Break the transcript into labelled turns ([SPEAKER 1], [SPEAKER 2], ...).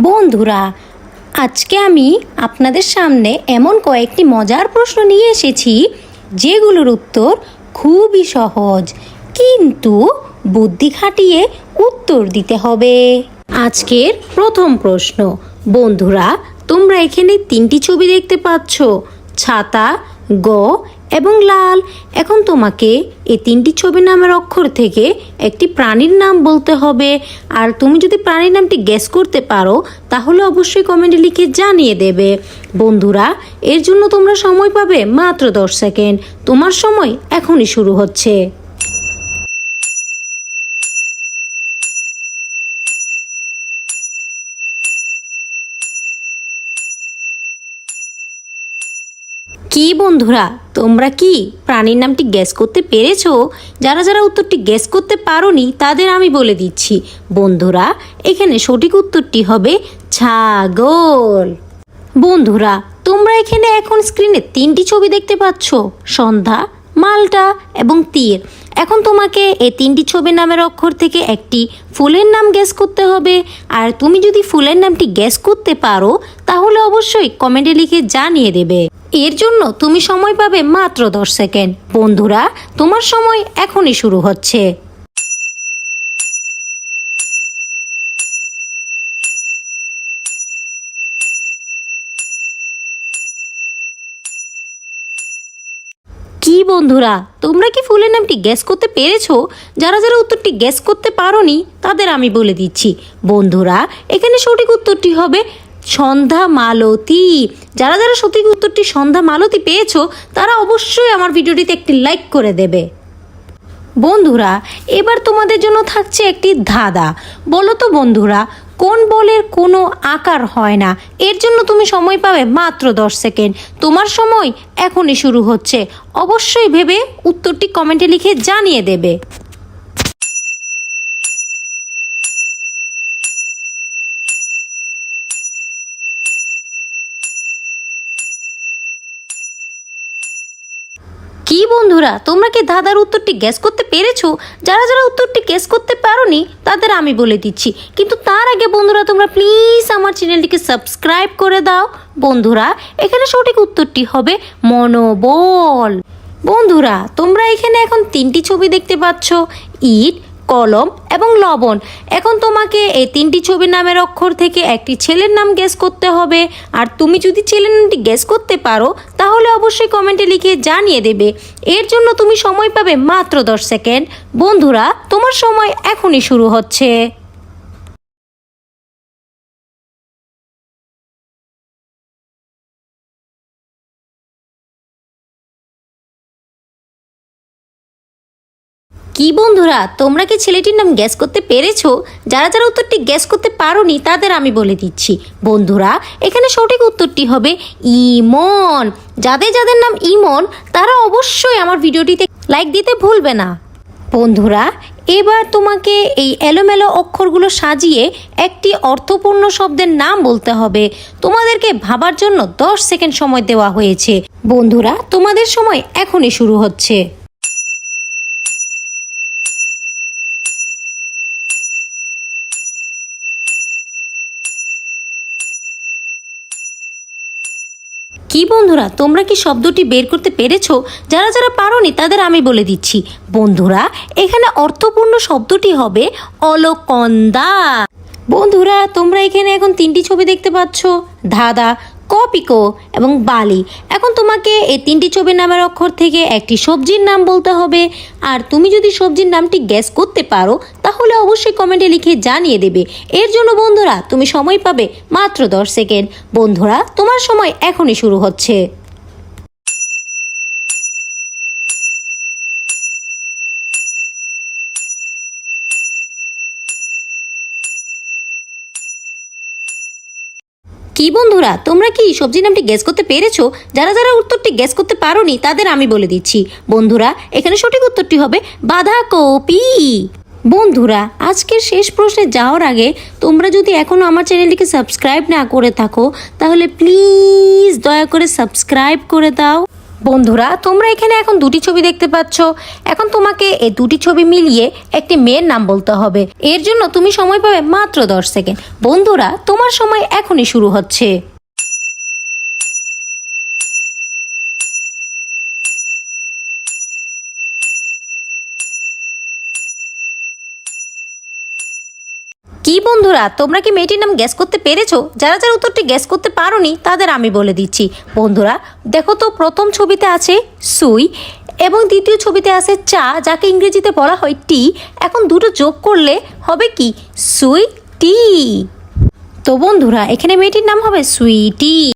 [SPEAKER 1] বন্ধুরা, আজকে আমি আপনাদের সামনে এমন কয়েকটি মজার প্রশ্ন নিয়ে এসেছি যেগুলোর উত্তর খুবই সহজ, কিন্তু বুদ্ধি খাটিয়ে উত্তর দিতে হবে। আজকের প্রথম প্রশ্ন। বন্ধুরা, তোমরা এখানে তিনটি ছবি দেখতে পাচ্ছ, ছাতা, গ এবং লাল। এখন তোমাকে এই তিনটি ছবি নামের অক্ষর থেকে একটি প্রাণীর নাম বলতে হবে। আর তুমি যদি প্রাণীর নামটি গেস করতে পারো তাহলে অবশ্যই কমেন্টে লিখে জানিয়ে দেবে। বন্ধুরা, এর জন্য তোমরা সময় পাবে মাত্র 10 সেকেন্ড। তোমার সময় এখনই শুরু হচ্ছে। কি বন্ধুরা, তোমরা কি প্রাণীর নামটি গেস করতে পেরেছো? যারা যারা উত্তরটি গেস করতে পারোনি তাদের আমি বলে দিচ্ছি। বন্ধুরা, এখানে সঠিক উত্তরটি হবে ছাগল। বন্ধুরা, তোমরা এখানে এখন স্ক্রিনে তিনটি ছবি দেখতে পাচ্ছ, সন্ধ্যা, মালটা এবং তীর। এখন তোমাকে এই তিনটি ছবির নামের অক্ষর থেকে একটি ফুলের নাম গেস করতে হবে। আর তুমি যদি ফুলের নামটি গেস করতে পারো তাহলে অবশ্যই কমেন্টে লিখে জানিয়ে দেবে। এর জন্য তুমি সময় পাবে মাত্র 10 সেকেন্ড। বন্ধুরা, তোমার সময় এখনই শুরু হচ্ছে। কি বন্ধুরা, তোমরা কি ফুলের নামটি গেস করতে পেরেছো? যারা যারা উত্তরটি গেস করতে পারোনি তাদের আমি বলে দিচ্ছি। বন্ধুরা, এখানে সঠিক উত্তরটি হবে সন্ধ্যা মালতী। যারা যারা সঠিক উত্তরটি সন্ধ্যা মালতী পেয়েছো তারা অবশ্যই আমার ভিডিওটিতে একটি লাইক করে দেবে। বন্ধুরা, এবার তোমাদের জন্য থাকছে একটি ধাঁধা। বলো তো বন্ধুরা, কোন বলের কোনো আকার হয় না? এর জন্য তুমি সময় পাবে মাত্র 10 সেকেন্ড। তোমার সময় এখনই শুরু হচ্ছে। অবশ্যই ভেবে উত্তরটি কমেন্টে লিখে জানিয়ে দেবে। কি বন্ধুরা, তোমরা কি ধাঁধার উত্তরটি গেস করতে পেরেছো? যারা যারা উত্তরটি গেস করতে পারোনি তাদের আমি বলে দিচ্ছি। কিন্তু তার আগে বন্ধুরা, তোমরা প্লিজ আমার চ্যানেলটিকে সাবস্ক্রাইব করে দাও। বন্ধুরা, এখানে সঠিক উত্তরটি হবে মনোবল। বন্ধুরা, তোমরা এখানে এখন তিনটি ছবি দেখতে পাচ্ছ, ইট, কলম এবং লবণ। এখন তোমাকে এই তিনটি ছবির নামের অক্ষর থেকে একটি ছেলের নাম গেস করতে হবে। আর তুমি যদি ছেলের নামটি গেস করতে পারো তাহলে অবশ্যই কমেন্টে লিখে জানিয়ে দেবে। এর জন্য তুমি সময় পাবে মাত্র 10 সেকেন্ড। বন্ধুরা, তোমার সময় এখনই শুরু হচ্ছে। কি বন্ধুরা, তোমরা কি ছেলেটির নাম গ্যাস করতে পেরেছো? যারা যারা উত্তরটি গ্যাস করতে পারোনি তাদের আমি বলে দিচ্ছি। বন্ধুরা, এখানে সঠিক উত্তরটি হবে ইমন। যাদের যাদের নাম ইমন তারা অবশ্যই আমার ভিডিওটিতে লাইক দিতে ভুলবে না। বন্ধুরা, এবার তোমাকে এই এলোমেলো অক্ষরগুলো সাজিয়ে একটি অর্থপূর্ণ শব্দের নাম বলতে হবে। তোমাদেরকে ভাবার জন্য 10 সেকেন্ড সময় দেওয়া হয়েছে। বন্ধুরা, তোমাদের সময় এখনই শুরু হচ্ছে। কি বন্ধুরা, তোমরা কি শব্দটি বের করতে পেরেছো? যারা যারা পারোনি তাদের আমি বলে দিচ্ছি। বন্ধুরা, এখানে অর্থপূর্ণ শব্দটি হবে অলকন্দা। বন্ধুরা, তোমরা এখানে এখন তিনটি ছবি দেখতে পাচ্ছ, ধাঁধা, কপিকো এবং বালি। এখন তোমাকে এই তিনটি ছবির নামের অক্ষর থেকে একটি সবজির নাম বলতে হবে। আর তুমি যদি সবজির নামটি গেস করতে পারো তাহলে অবশ্যই কমেন্টে লিখে জানিয়ে দেবে। এর জন্য বন্ধুরা, তুমি সময় পাবে মাত্র 10 সেকেন্ড। বন্ধুরা, তোমার সময় এখনই শুরু হচ্ছে। কি বন্ধুরা, তোমরা কি সবজি নামটি গেস করতে পেরেছো? যারা যারা উত্তরটি গেস করতে পারোনি তাদের আমি বলে দিচ্ছি। বন্ধুরা, এখানে সঠিক উত্তরটি হবে বাঁধাকপি। বন্ধুরা, আজকের শেষ প্রশ্নে যাওয়ার আগে তোমরা যদি এখনও আমার চ্যানেলটিকে সাবস্ক্রাইব না করে থাকো তাহলে প্লিজ দয়া করে সাবস্ক্রাইব করে দাও। বন্ধুরা, তোমরা এখানে এখন দুটি ছবি দেখতে পাচ্ছ। এখন তোমাকে এই দুটি ছবি মিলিয়ে একটি মেয়ের নাম বলতে হবে। এর জন্য তুমি সময় পাবে মাত্র 10 সেকেন্ড। বন্ধুরা, তোমার সময় এখনই শুরু হচ্ছে। কি বন্ধুরা, তোমরা কি মেয়েটির নাম গ্যাস করতে পেরেছো? যারা যারা উত্তরটি গ্যাস করতে পারোনি তাদের আমি বলে দিচ্ছি। বন্ধুরা দেখো তো, প্রথম ছবিতে আছে সুই এবং দ্বিতীয় ছবিতে আছে চা, যাকে ইংরেজিতে বলা হয় টি। এখন দুটো যোগ করলে হবে কি? সুই টি। তো বন্ধুরা, এখানে মেয়েটির নাম হবে সুইটি।